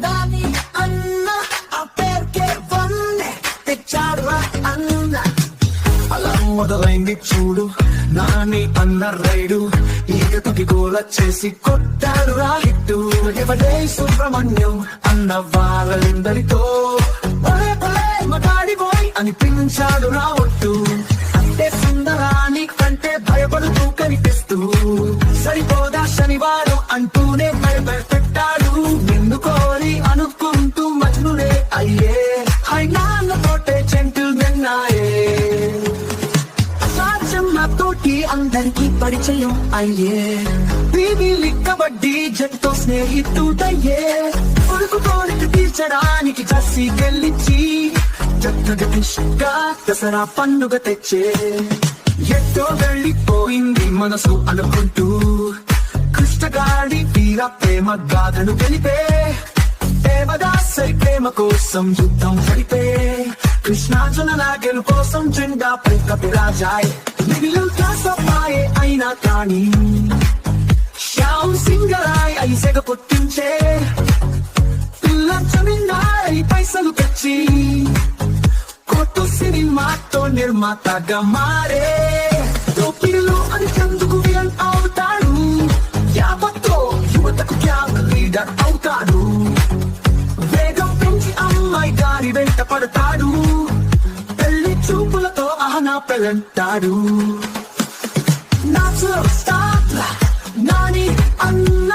నాని అన్న ఆ పేరుకే వన్నే తెచ్చాడురా అన్న. అలా మొదలైంది చూడు నాని అన్న రైడు, ఈగతకి గోల చేసి కొట్టాడురా హిట్టు. ఎవడే సుబ్రహ్మణ్యం అన్న వాళ్ళందరితో భలే భలే మగాడి బోయ్ అని పిలిచాడురా ఒట్టు. అంటే సుందరాని కంటే భయపడుతూ కనిపిస్తూ సరిపోదా శనివారం అంటూనే భయపెట్టాడు. నిన్ను కోరి అనుకుంటూ మజ్నునే అయ్యే, హై నాన్నతోటే జెంటిల్మెన్ అయ్యే. తోటి అందరికి పరిచయం అయ్యే, బీబీలి కబడ్డీ జట్టు స్నేహితుడయ్యే. కొడుకు కోరిక తీర్చడానికి జర్సీ గెలిచి జట్టుగా దసరా పండుగ తెచ్చే. ఎట్టో వెళ్ళిపోయింది మనసు అనుకుంటూ కృష్ణగాడి వీర ప్రేమ గాథను గెలిపే. దేవదాసరి ప్రేమ కోసం యుద్ధం జరిపే, కృష్ణార్జున గెలు కోసం జెండా ప్రకటిరాజాయ్. మిగిలిన కాసమ్మాయే అయినా కానీ శ్యామ్ సింగరాయ్ ఐసెగ పుట్టించే. పిల్ల జమీందారై పైసలు తెచ్చి కొట్టు సినిమాతో నిర్మాతగా మారే. దోపిడిలో అని చందుకు విలన్ అవుతాడు, యావత్తో యువతకు గ్యాంగ్ లీడర్ అవుతాడు. వేగం పెంచి అమ్మాయి గారి వెంట పడతాడు, పెళ్లి చూపులతో ఆహనా పెళ్ళంటాడు. నాని అన్న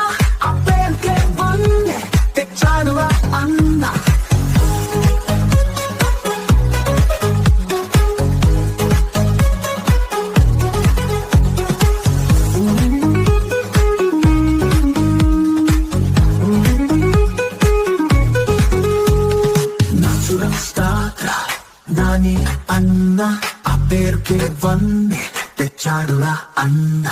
ఆ పేరుకే వన్నే తెచ్చాడురా అన్న. నాని అన్న ఆ పేరుకే వన్నే తెచ్చాడురా అన్న.